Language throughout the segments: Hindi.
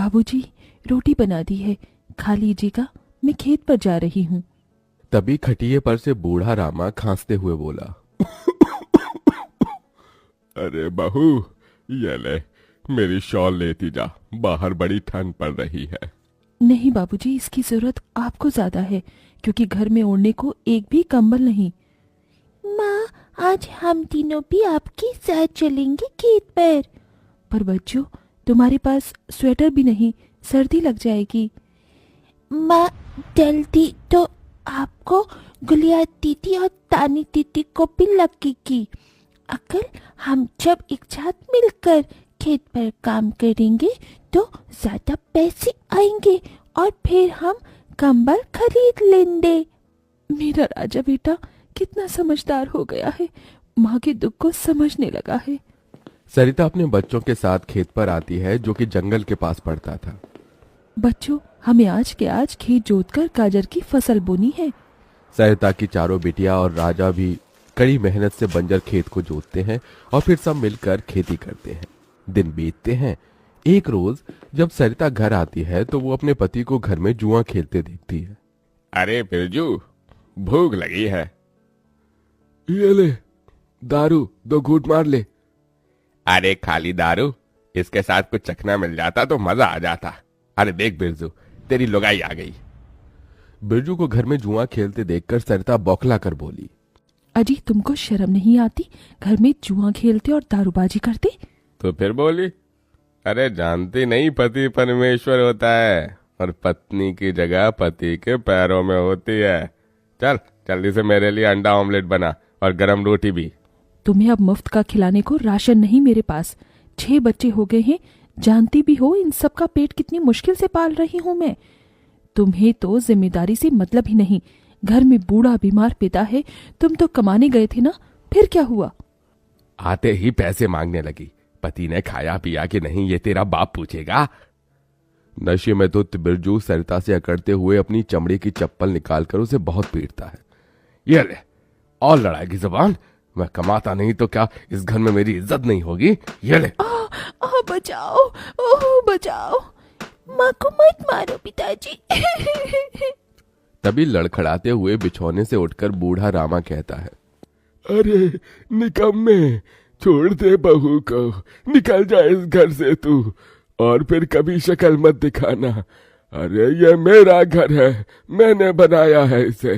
बाबूजी, रोटी बना दी है, खा लीजिएगा, मैं खेत पर जा रही हूँ। तभी खटिये पर से बूढ़ा रामा खांसते हुए बोला, अरे बहू, ये ले, मेरी शॉल लेती जा, बाहर बड़ी ठंड पड़ रही है। नहीं बाबूजी, इसकी जरूरत आपको ज्यादा है, क्योंकि घर में ओढ़ने को एक भी कंबल नहीं। माँ, आज हम तीनों भी आपके साथ चलेंगे खेत पर बच्चों, तुम्हारे पास स्वेटर भी नहीं, सर्दी लग जाएगी। माँ, जल्दी तो आपको गुलिया दीदी और तानी दीदी को भी लगेगी। अगर हम जब एक साथ मिलकर खेत पर काम करेंगे तो ज्यादा पैसे आएंगे और फिर हम कंबल खरीद लेंगे। मेरा राजा बेटा कितना समझदार हो गया है, माँ के दुख को समझने लगा है। सरिता अपने बच्चों के साथ खेत पर आती है, जो कि जंगल के पास पड़ता था। बच्चों, हमें आज के आज खेत जोतकर गाजर की फसल बोनी है। सरिता की चारों बेटियां और राजा भी कड़ी मेहनत से बंजर खेत को जोतते हैं और फिर सब मिलकर खेती करते हैं। दिन बीतते हैं। एक रोज जब सरिता घर आती है तो वो अपने पति को घर में जुआ खेलते देखती है। अरे बिरजू, भूख लगी है। ये ले दारू, 2 घूंट मार ले। अरे खाली दारू, इसके साथ कुछ चखना मिल जाता तो मजा आ जाता। अरे देख बिरजू, तेरी लुगाई आ गई। बिरजू को घर में जुआ खेलते देखकर सरिता बौखला कर बोली, अजी, तुमको शर्म नहीं आती? घर में जुआ खेलते और दारूबाजी करते। तो फिर बोली, अरे जानती नहीं, पति परमेश्वर होता है और पत्नी की जगह पति के पैरों में होती है। चल जल्दी से मेरे लिए अंडा ऑमलेट बना और गरम रोटी भी। तुम्हें अब मुफ्त का खिलाने को राशन नहीं मेरे पास। 6 बच्चे हो गए हैं, जानती भी हो इन सब का पेट कितनी मुश्किल से पाल रही हूँ मैं। तुम्हें तो जिम्मेदारी से मतलब ही नहीं। घर में बूढ़ा बीमार पिता है, तुम तो कमाने गए थे ना, फिर क्या हुआ? आते ही पैसे मांगने लगी। पति ने खाया पिया कि नहीं ये तेरा बाप पूछेगा। नशे में तो बिरजू सरिता से अकड़ते हुए अपनी चमड़ी की चप्पल निकालकर उसे बहुत पीटता है। ये ले, और लड़ाई जबान। मैं कमाता नहीं तो क्या इस घर में मेरी इज्जत नहीं होगी? ये ले। बचाओ, ओह बचाओ, माँ को मत मारो पिताजी। तभी लड़खड़ाते हुए बिछौने से उठकर बूढ़ा रामा कहता है, अरे निकम्मे, छोड़ दे बहू को, निकल जा इस घर से तू, और फिर कभी शक्ल मत दिखाना। अरे ये मेरा घर है, मैंने बनाया है इसे।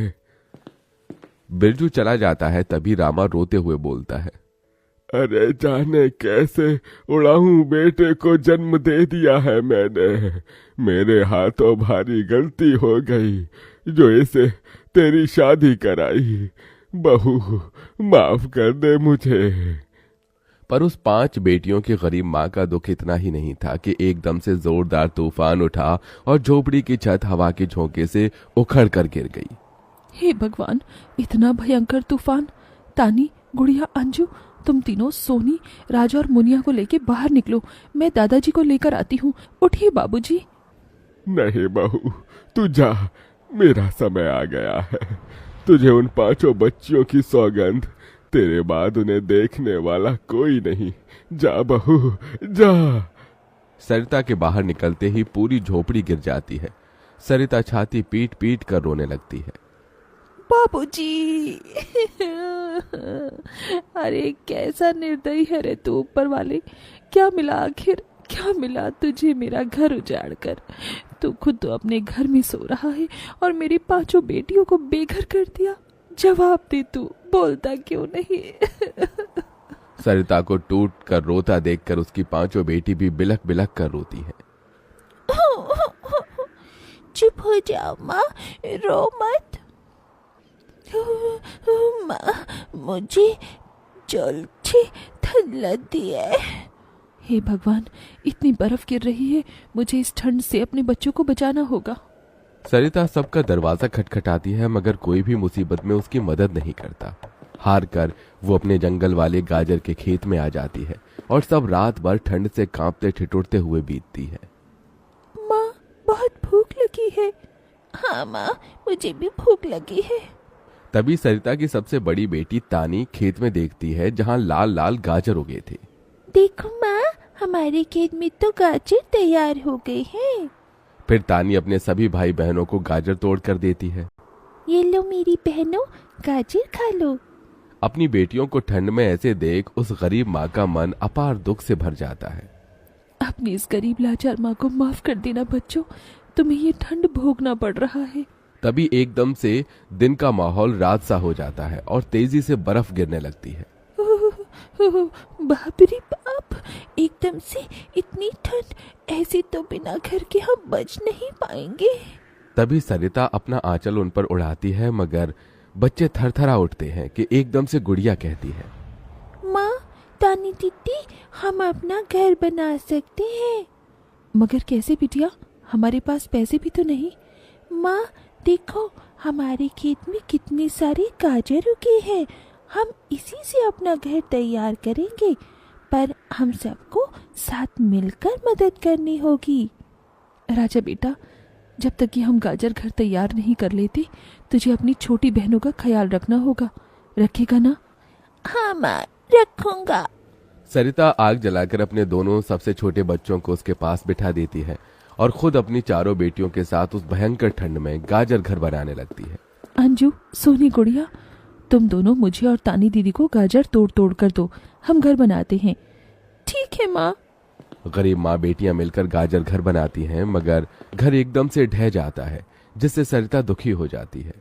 बिरजू चला जाता है। तभी रामा रोते हुए बोलता है, अरे जाने कैसे उड़ाऊं बेटे को जन्म दे दिया है मैंने। मेरे हाथों भारी गलती हो गई जो इसे तेरी शादी कराई। बहू माफ कर दे मुझे। पर उस 5 बेटियों की गरीब माँ का दुख इतना ही नहीं था कि एकदम से जोरदार तूफान उठा और झोपड़ी की छत हवा के झोंके से उखड़ कर गिर गई। हे भगवान, इतना भयंकर तूफान! तानी, गुड़िया, अंजू, तुम तीनों सोनी, राजा और मुनिया को लेके बाहर निकलो, मैं दादाजी को लेकर आती हूँ। उठिए बाबूजी। नहीं बहू, तू जा, मेरा समय आ गया है। तुझे उन 5 बच्चियों की सौगंध, तेरे बाद उन्हें देखने वाला कोई नहीं। जा बहू, जा। सरिता के बाहर निकलते ही पूरी झोपड़ी गिर जाती है। सरिता छाती पीट पीट कर रोने लगती है। बाबूजी। अरे कैसा निर्दयी है रे तू ऊपर वाले। क्या मिला आखिर, क्या मिला तुझे मेरा घर उजाड़ कर? तू खुद तो अपने घर में सो रहा है और मेरी 5 बेटियों को बेघर कर दिया। जवाब दे, तू बोलता क्यों नहीं? सरिता को टूट कर रोता देखकर उसकी 5 बेटी भी बिलख बिलख कर रोती है। चुप हो जाओ माँ, रो मत। माँ, मुझे जल्दी ठंड लगती है। हे भगवान, इतनी बर्फ गिर रही है, मुझे इस ठंड से अपने बच्चों को बचाना होगा। सरिता सबका दरवाजा खटखटाती है, मगर कोई भी मुसीबत में उसकी मदद नहीं करता। हार कर वो अपने जंगल वाले गाजर के खेत में आ जाती है और सब रात भर ठंड से कांपते ठिठुरते हुए बीतती है। माँ, बहुत भूख लगी है। हाँ माँ, मुझे भी भूख लगी है। तभी सरिता की सबसे बड़ी बेटी तानी खेत में देखती है जहाँ लाल लाल गाजर उगे थे। देखो माँ, हमारे खेत में तो गाजर तैयार हो गए हैं। फिर तानी अपने सभी भाई बहनों को गाजर तोड़ कर देती है। ये लो मेरी बहनों, गाजर खा लो। अपनी बेटियों को ठंड में ऐसे देख उस गरीब माँ का मन अपार दुख से भर जाता है। अपनी इस गरीब लाचार माँ को माफ कर देना बच्चों, तुम्हें ये ठंड भोगना पड़ रहा है। तभी एकदम से दिन का माहौल रात सा हो जाता है और तेजी से बर्फ गिरने लगती है। बाप रे बाप, एकदम से इतनी ठंड, ऐसी तो बिना घर के हम बच नहीं पाएंगे। तभी सरिता अपना आंचल उन पर उड़ाती है, मगर बच्चे थरथरा उठते हैं कि एकदम से गुड़िया कहती है, माँ, तानी दीदी, हम अपना घर बना सकते हैं। मगर कैसे बिटिया, हमारे पास पैसे भी तो नहीं। माँ देखो, हमारे खेत में कितने सारे गाजर उगे हैं, हम इसी से अपना घर तैयार करेंगे, पर हम सबको साथ मिलकर मदद करनी होगी। राजा बेटा, जब तक कि हम गाजर घर तैयार नहीं कर लेते, तुझे अपनी छोटी बहनों का ख्याल रखना होगा। रखेगा ना? हाँ माँ, रखूंगा। सरिता आग जलाकर अपने दोनों सबसे छोटे बच्चों को उसके पास बिठा देती है और खुद अपनी चारों बेटियों के साथ उस भयंकर ठंड में गाजर घर बनाने लगती है। अंजू, सोनी, गुड़िया, तुम दोनों मुझे और तानी दीदी को गाजर तोड़ तोड़ कर दो, हम घर बनाते हैं। ठीक है माँ। गरीब माँ बेटियां मिलकर गाजर घर बनाती हैं, मगर घर एकदम से ढह जाता है, जिससे सरिता दुखी हो जाती है।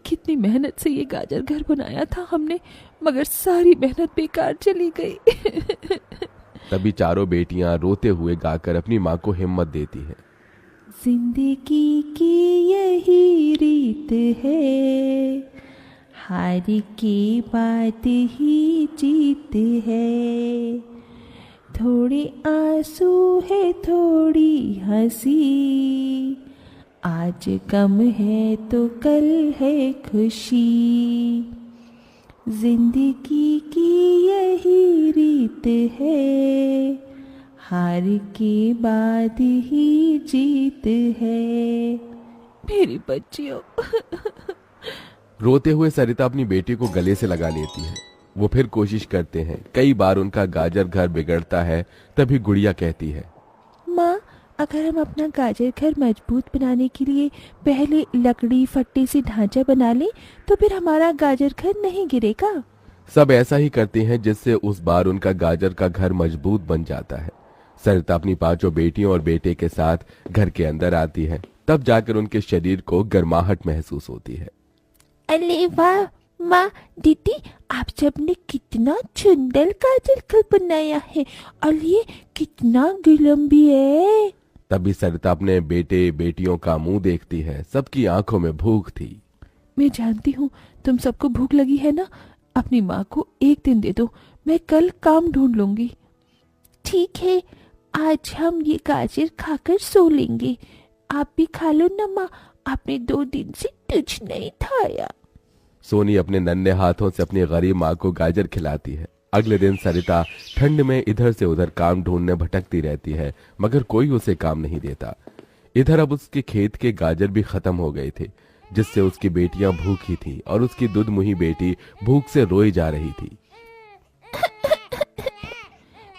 कितनी मेहनत से ये गाजर घर बनाया था हमने, मगर सारी मेहनत बेकार चली गई। तभी चारों बेटियां रोते हुए गाकर अपनी माँ को हिम्मत देती हैं। जिंदगी की यही रीत है, हार के बाद ही जीत है, थोड़े आंसू है थोड़ी हंसी, आज गम है तो कल है खुशी, जिंदगी की यही रीत है, हार के बाद ही जीत है। मेरी बच्चियों। रोते हुए सरिता अपनी बेटी को गले से लगा लेती है। वो फिर कोशिश करते हैं, कई बार उनका गाजर घर बिगड़ता है। तभी गुड़िया कहती है, माँ, अगर हम अपना गाजर घर मजबूत बनाने के लिए पहले लकड़ी फट्टे से ढांचा बना लें, तो फिर हमारा गाजर घर नहीं गिरेगा। सब ऐसा ही करते हैं, जिससे उस बार उनका गाजर का घर मजबूत बन जाता है। सरिता अपनी पांचों बेटियों और बेटे के साथ घर के अंदर आती है। तब जाकर उनके शरीर को गर्माहट महसूस होती है। अरे वाह माँ, दीदी, आप सबने कितना सुंदर गाजर घर बनाया है, और ये कितना गर्म भी है। तभी सरिता अपने बेटे बेटियों का मुंह देखती है। सबकी आंखों में भूख थी। मैं जानती हूँ तुम सबको भूख लगी है ना, अपनी माँ को एक दिन दे दो, मैं कल काम ढूंढ लूंगी। ठीक है, आज हम ये गाजर खाकर सो लेंगे। आप भी खा लो ना माँ, आपने 2 दिन से कुछ नहीं खाया। सोनी अपने नन्हे हाथों से अपनी गरीब माँ को गाजर खिलाती है। अगले दिन सरिता ठंड में इधर से उधर काम ढूंढने भटकती रहती है, मगर कोई उसे काम नहीं देता। इधर अब उसके खेत के गाजर भी खत्म हो गए थे, जिससे उसकी बेटियां भूखी थी और उसकी दुधमुही बेटी भूख से रोई जा रही थी।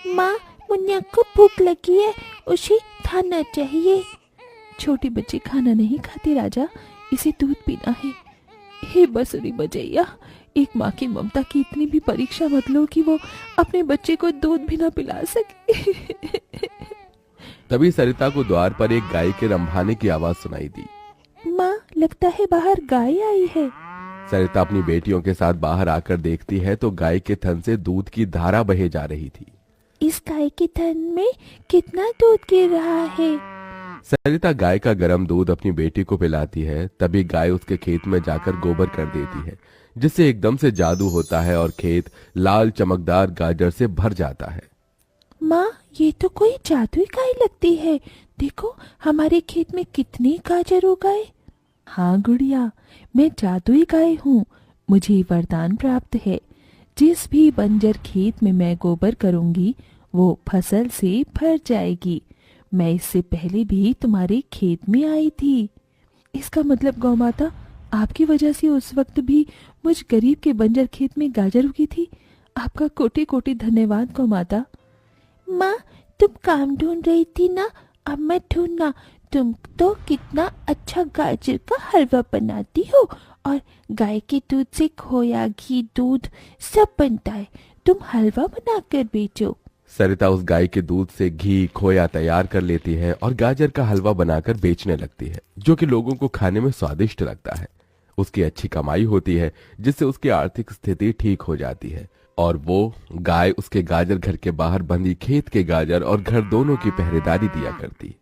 माँ, मुन्ना को भूख लगी है, उसे खाना चाहिए। छोटे बच्चे खाना नहीं खाते राजा, इसे दूध पीना है। हे बसुरी बजैया, एक माँ की ममता की इतनी भी परीक्षा मत लो कि वो अपने बच्चे को दूध भी ना पिला सके। तभी सरिता को द्वार पर एक गाय के रंभाने की आवाज सुनाई दी। माँ, लगता है बाहर गाय आई है। सरिता अपनी बेटियों के साथ बाहर आकर देखती है तो गाय के थन से दूध की धारा बहे जा रही थी। इस गाय के थन में कितना दूध गिर रहा है। सरिता गाय का गर्म दूध अपनी बेटी को पिलाती है। तभी गाय उसके खेत में जाकर गोबर कर देती है, जिससे एकदम से जादू होता है और खेत लाल चमकदार गाजर से भर जाता है। माँ, ये तो कोई जादुई गाय लगती है। देखो, हमारे खेत में कितने गाजर उगाए। हाँ गुड़िया, मैं जादुई गाय हूँ। मुझे वरदान प्राप्त है, जिस भी बंजर खेत में मैं गोबर करूंगी वो फसल से भर जाएगी। मैं इससे पहले भी तुम्हारे खेत में आई थी। इसका मतलब गौ माता, आपकी वजह से उस वक्त भी मुझ गरीब के बंजर खेत में गाजर उगी थी। आपका कोटि कोटि धन्यवाद गौ माता। माँ, तुम काम ढूंढ रही थी ना, अब मैं ढूंढना। तुम तो कितना अच्छा गाजर का हलवा बनाती हो, और गाय के दूध से खोया, घी, दूध सब बनता है। तुम हलवा बनाकर बेचो। सरिता उस गाय के दूध से घी खोया तैयार कर लेती है और गाजर का हलवा बनाकर बेचने लगती है, जो कि लोगों को खाने में स्वादिष्ट लगता है। उसकी अच्छी कमाई होती है, जिससे उसकी आर्थिक स्थिति ठीक हो जाती है और वो गाय उसके गाजर घर के बाहर बंधी खेत के गाजर और घर दोनों की पहरेदारी दिया करती।